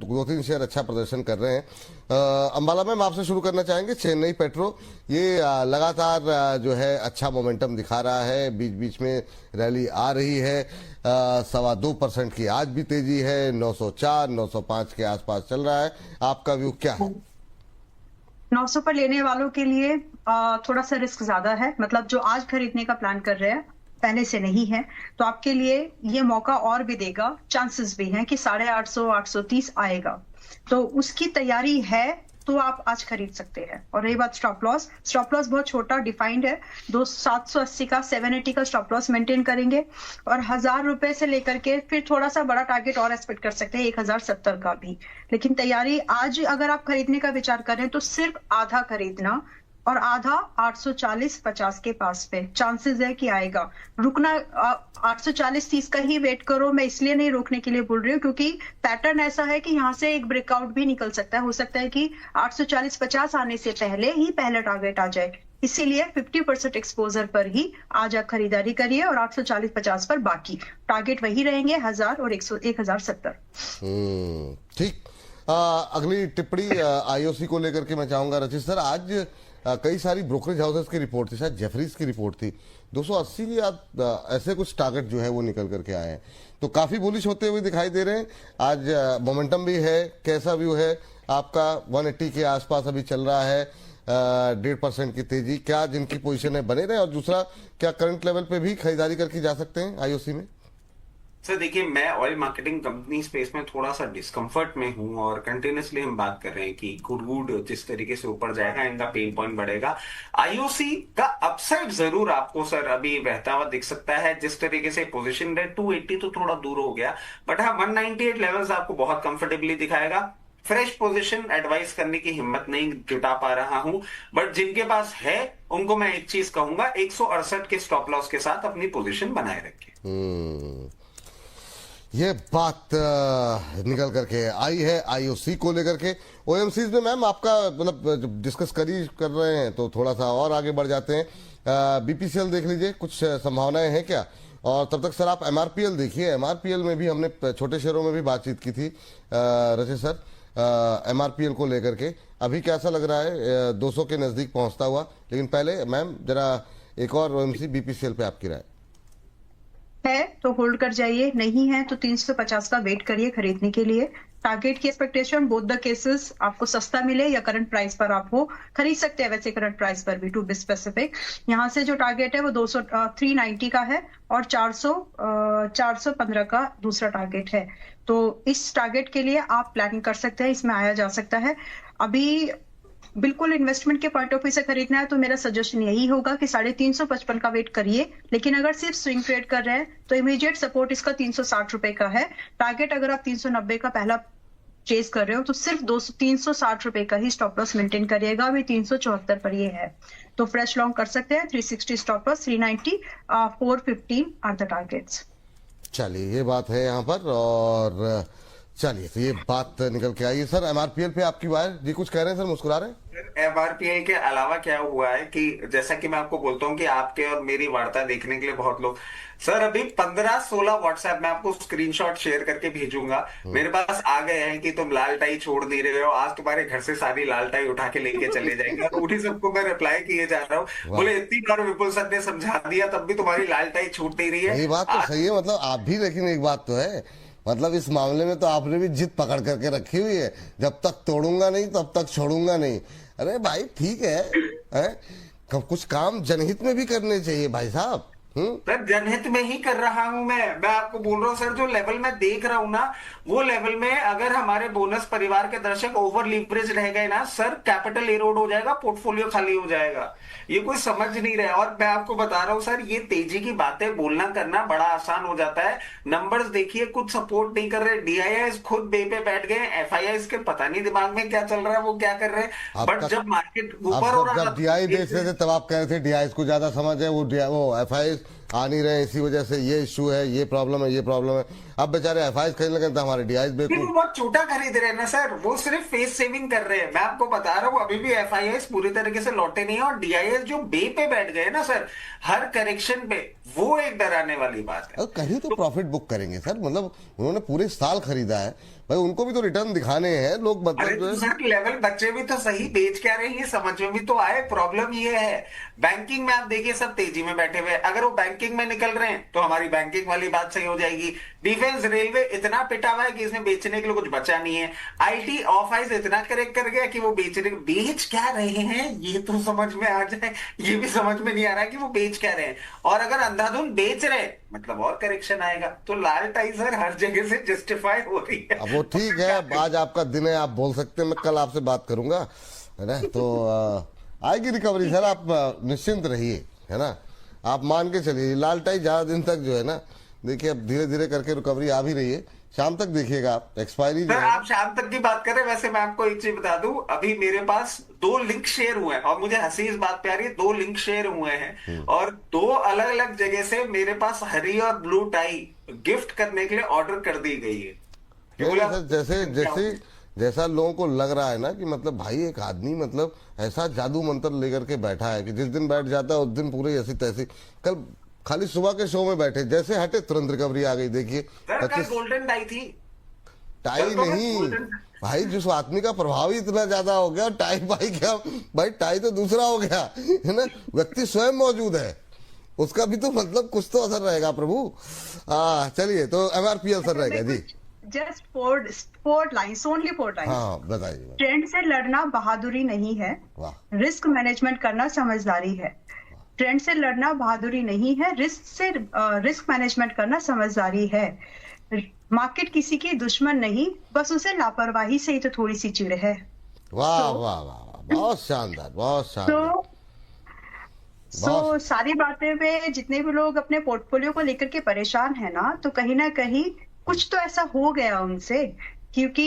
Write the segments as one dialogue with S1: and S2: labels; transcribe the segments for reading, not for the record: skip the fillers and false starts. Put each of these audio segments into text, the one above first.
S1: दो तीन शेयर अच्छा प्रदर्शन कर रहे हैं। अंबाला मैम आपसे शुरू करना चाहेंगे। चेन्नई पेट्रो ये लगातार जो है अच्छा मोमेंटम दिखा रहा है, बीच बीच में रैली आ रही है। 2.25% की आज भी तेजी है, 904 905 के आसपास चल रहा है। आपका व्यू क्या है?
S2: 900 पर लेने वालों के लिए थोड़ा सा रिस्क ज्यादा है, मतलब जो आज खरीदने का प्लान कर रहे हैं पहले से नहीं है, तो आपके लिए ये मौका और भी देगा। चांसेस भी हैं कि 850 830 आएगा, तो उसकी तैयारी है तो आप आज खरीद सकते हैं। और रही बात स्टॉप लॉस बहुत छोटा डिफाइंड है। 780 का 780 का स्टॉप लॉस मेंटेन करेंगे और 1000 रुपए से लेकर के फिर थोड़ा सा बड़ा टारगेट और एक्सपेक्ट कर सकते हैं 1070 का भी। लेकिन तैयारी आज अगर आप खरीदने का विचार करें तो सिर्फ आधा खरीदना, और आधा 840-50 के पास पे चांसेस है कि आएगा। रुकना 840-30 का ही वेट करो। मैं इसलिए नहीं रोकने के लिए बोल रही हूँ क्योंकि पैटर्न ऐसा है कि यहाँ से एक ब्रेकआउट भी निकल सकता है। हो सकता है कि 840-50 आने से पहले ही पहला टारगेट आ जाए। इसीलिए 50% एक्सपोजर पर ही आज आप खरीदारी करिए और 840-50 पर बाकी टारगेट वही रहेंगे 1000 और 1070।
S1: ठीक। अगली टिप्पणी आईओसी को लेकर के मैं चाहूंगा रचित सर। आज कई सारी ब्रोकरेज हाउसेस की रिपोर्ट थी, शायद जेफरीज की रिपोर्ट थी, 280 या ऐसे कुछ टारगेट जो है वो निकल करके आए हैं, तो काफी बुलिश होते हुए दिखाई दे रहे हैं। आज मोमेंटम भी है, कैसा व्यू है आपका? 180 के आसपास अभी चल रहा है, 1.5% की तेजी। क्या जिनकी पोजीशन है बने रहे? और दूसरा, क्या करंट लेवल पे भी खरीदारी करके जा सकते हैं आईओसी में?
S3: सर देखिए, मैं ऑयल मार्केटिंग कंपनी स्पेस में थोड़ा सा डिस्कंफर्ट में हूं और कंटिन्यूसली हम बात कर रहे हैं कि क्रूड जिस तरीके से ऊपर जाएगा इनका पेन पॉइंट बढ़ेगा। आईओसी का अपसाइड जरूर आपको सर अभी बहता हुआ दिख सकता है। जिस तरीके से पोजीशन है 280 तो थोड़ा दूर हो गया, बट हाँ 198 लेवल्स आपको बहुत कंफर्टेबली दिखाएगा। फ्रेश पोजीशन एडवाइस करने की हिम्मत नहीं जुटा पा रहा हूं, बट जिनके पास है उनको मैं एक चीज कहूंगा, 168 के स्टॉप लॉस के साथ अपनी पोजीशन बनाए रखें।
S1: ये बात निकल करके आई है आईओसी को लेकर के। ओएमसीज में मैम आपका मतलब जब डिस्कस कर रहे हैं तो थोड़ा सा और आगे बढ़ जाते हैं। बीपीसीएल देख लीजिए, कुछ संभावनाएं हैं क्या? और तब तक सर आप एमआरपीएल देखिए। एमआरपीएल में भी हमने छोटे शेयरों में भी बातचीत की थी रचित सर, एमआरपीएल को लेकर के अभी कैसा लग रहा है? 200 के नजदीक पहुंचता हुआ। लेकिन पहले मैम जरा एक और ओएमसी बीपीसीएल पे आपकी राय
S2: है तो होल्ड कर जाइए, नहीं है तो 350 का वेट करिए खरीदने के लिए। टारगेट की एक्सपेक्टेशन बोथ द केसेस आपको सस्ता मिले या करंट प्राइस पर आप हो खरीद सकते हैं। वैसे करंट प्राइस पर भी टू बी स्पेसिफिक, यहाँ से जो टारगेट है वो 390 का है और 415 का दूसरा टारगेट है। तो इस टारगेट के लिए आप प्लानिंग कर सकते हैं, इसमें आया जा सकता है। अभी बिल्कुल इन्वेस्टमेंट के पॉइंट ऑफ व्यू से खरीदना है तो मेरा सजेशन यही होगा कि 355 का वेट करिए। लेकिन अगर सिर्फ स्विंग ट्रेड कर रहे हैं तो इमीडिएट सपोर्ट इसका 360 रुपए का है। टारगेट अगर आप 390 का पहला चेस कर रहे हो तो सिर्फ 360 रुपए का ही स्टॉप लॉस मेंटेन करिएगा। अभी 374 पर ये है, तो फ्रेश लॉन्ग कर सकते हैं। 360 stop loss, 390, 415 are the targets.
S1: चलिए ये बात है यहाँ पर। और चलिए तो ये बात निकल के आई है। सर एमआरपीएल पे आपकी बात जी, कुछ कह रहे हैं सर, मुस्कुरा रहे हैं।
S3: एमआरपीएल के अलावा क्या हुआ है कि जैसा कि मैं आपको बोलता हूं कि आपके और मेरी वार्ता देखने के लिए बहुत लोग सर अभी 15-16 व्हाट्सएप में आपको स्क्रीनशॉट शेयर करके भेजूंगा, मेरे पास आ गए हैं कि तुम लाल टाई छोड़ नहीं रहे हो, आज तुम्हारे घर से सारी लाल टाई उठा के लेके चले जाएंगे। और उन्हीं सबको मैं रिप्लाई किए जा रहा हूँ। बोले इतनी बार विपुल सर ने समझा दिया तब भी तुम्हारी लाल टाई छूट नहीं रही है।
S1: ये बात तो सही है, मतलब आप भी, लेकिन एक बात तो है, मतलब इस मामले में तो आपने भी जिद पकड़ करके रखी हुई है, जब तक तोड़ूंगा नहीं तब तक छोड़ूंगा नहीं। अरे भाई ठीक है, कुछ काम जनहित में भी करने चाहिए भाई साहब।
S3: सर जनहित में ही कर रहा हूं मैं आपको बोल रहा हूं सर, जो लेवल में देख रहा हूं ना वो लेवल में अगर हमारे बोनस परिवार के दर्शक ओवर लीवरेज रह गए ना सर, कैपिटल एरोड हो जाएगा, पोर्टफोलियो खाली हो जाएगा। ये कोई समझ नहीं रहा। और मैं आपको बता रहा हूं सर, ये तेजी की बातें बोलना करना बड़ा आसान हो जाता है। नंबर्स देखिए कुछ सपोर्ट नहीं कर रहे, डीआईआई खुद बे पे बैठ गए, एफआईआई के पता नहीं दिमाग में क्या चल रहा है, वो क्या कर रहे हैं। बट जब मार्केट ऊपर हो रहा
S1: है, जब डीआई बेच रहे थे तब आप कह रहे थे डीआई को ज्यादा समझ है, वो एफआईआई आ नहीं रहे, इसी वजह से ये इशू है, ये प्रॉब्लम है, ये प्रॉब्लम है। अब बेचारे एफआई खरीदने लगे तो हमारे डीआई
S3: वो
S1: बेवकूफ।
S3: बहुत छोटा खरीद रहे हैं ना सर, वो सिर्फ फेस सेविंग कर रहे हैं। मैं आपको बता रहा हूँ अभी भी एफआईआईस पूरी तरीके से लौटे नहीं है, और डीआईएस जो बे पे बैठ गए ना सर हर करेक्शन पे, वो एक डराने वाली बात है।
S1: और कहीं तो प्रॉफिट बुक करेंगे सर, मतलब उन्होंने पूरे साल खरीदा है भाई, उनको भी तो रिटर्न दिखाने हैं लोग,
S3: अरे
S1: मतलब जो है।
S3: दूसरा लेवल बच्चे भी तो सही बेच क्या रहे हैं, ये समझ में भी तो आए। प्रॉब्लम ये है बैंकिंग में, आप देखिए सब तेजी में बैठे हुए हैं, अगर वो बैंकिंग में निकल रहे हैं तो हमारी बैंकिंग वाली बात सही हो जाएगी। डिफेंस रेलवे इतना पिटा हुआ है कि इसमें बेचने के लिए कुछ बचा नहीं है। आईटी ऑफ आइस इतना करेक्ट कर गया कि वो बेच क्या रहे हैं ये तो समझ में आ जाए, ये भी समझ में नहीं आ रहा है कि वो बेच क्या रहे हैं। और अगर अंधाधुंध बेच रहे मतलब और करेक्शन आएगा, तो लाल टाई सर हर जगह से जस्टिफाई हो रही है।
S1: अब वो ठीक है, अब आज आपका दिन है, आप बोल सकते हैं, मैं कल आपसे बात करूंगा, है ना। तो आएगी रिकवरी सर, आप निश्चिंत रहिए, है ना। आप मान के चलिए लाल टाई ज्यादा दिन तक जो है ना, देखिए अब धीरे धीरे करके रिकवरी आ भी रही है। शाम तक देखिएगा आप, एक्सपायरी जो
S3: सर
S1: है।
S3: आप शाम तक की बात करें, वैसे मैं आपको एक चीज बता दूं, अभी मेरे पास 2 लिंक शेयर हुए हैं, और मुझे हंसी इस बात पे आ रही है, 2 लिंक शेयर हुए हैं और 2 अलग अलग जगह से मेरे पास हरी और ब्लू टाई गिफ्ट करने के लिए ऑर्डर कर दी गई है।
S1: नहीं सर, जैसे जैसा लोगों को लग रहा है ना कि मतलब भाई एक आदमी मतलब ऐसा जादू मंत्र लेकर के बैठा है कि जिस दिन बैठ जाता है उस दिन पूरे ऐसी तैसी। कल खाली सुबह के शो में बैठे, जैसे हटे तुरंत रिकवरी आ गई। देखिए
S3: सर कल गोल्डन टाई थी।
S1: टाई
S3: कल तो
S1: नहीं
S3: golden-
S1: भाई, जिस आदमी का प्रभाव ही इतना ज्यादा हो गया, टाई भाई क्या भाई, टाई तो दूसरा हो गया, है ना। व्यक्ति स्वयं मौजूद है, उसका भी तो मतलब कुछ तो असर रहेगा प्रभु। चलिए, तो एमआरपीएल सर रहेगा जी।
S2: Just four lines, only 4 lines.
S1: हाँ बताइए।
S2: ट्रेंड से लड़ना बहादुरी नहीं है,
S1: वाह,
S2: रिस्क मैनेजमेंट करना समझदारी है। ट्रेंड से लड़ना बहादुरी नहीं है, रिस्क मैनेजमेंट करना समझदारी है। मार्केट किसी की दुश्मन नहीं, बस उसे लापरवाही से ही तो थोड़ी सी चिढ़ है।
S1: वाह वाह वाह वाह, बहुत शानदार, बहुत शानदार।
S2: सो सारी बातें पे जितने भी लोग अपने पोर्टफोलियो को लेकर के परेशान है ना, तो कहीं ना कहीं कुछ तो ऐसा हो गया उनसे, क्योंकि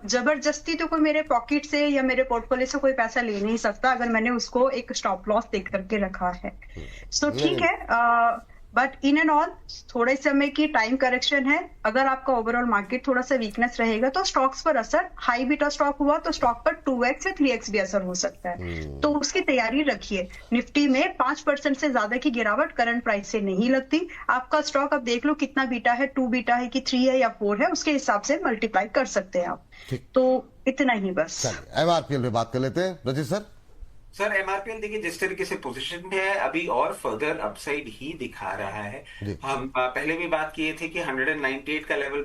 S2: जबरदस्ती तो कोई मेरे पॉकेट से या मेरे पोर्टफोलियो से कोई पैसा ले नहीं सकता अगर मैंने उसको एक स्टॉप लॉस देख करके रखा है। सो ठीक है, बट इन एंड ऑल थोड़े समय की टाइम करेक्शन है। अगर आपका ओवरऑल मार्केट थोड़ा सा वीकनेस रहेगा तो स्टॉक्स पर असर, हाई बीटा स्टॉक हुआ तो स्टॉक पर 2x या 3x भी असर हो सकता है, तो उसकी तैयारी रखिए। निफ्टी में 5% से ज्यादा की गिरावट करंट प्राइस से नहीं लगती। आपका स्टॉक अब देख लो कितना बीटा है, 2 बीटा है कि 3 है या 4 है, उसके हिसाब से मल्टीप्लाई कर सकते हैं आप। तो इतना ही बस।
S1: एमआरपीएल पे बात कर लेते हैं रजित सर।
S3: सर एमआरपीएल देखिए जिस तरीके से पोजीशन पे है अभी और फर्दर अपसाइड ही दिखा रहा है। हम पहले भी बात किए थे कि 198 का लेवल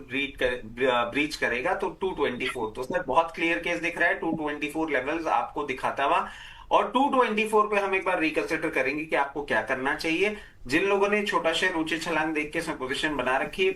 S3: ब्रीच करेगा तो 224, तो सर बहुत क्लियर केस दिख रहा है। 224 लेवल्स आपको दिखाता हुआ, और 224 पे हम एक बार रिकंसिडर करेंगे कि आपको क्या करना चाहिए। जिन लोगों ने छोटा शेयर ऊंचे छलांग देख के इसमें पोजीशन बना रखी है,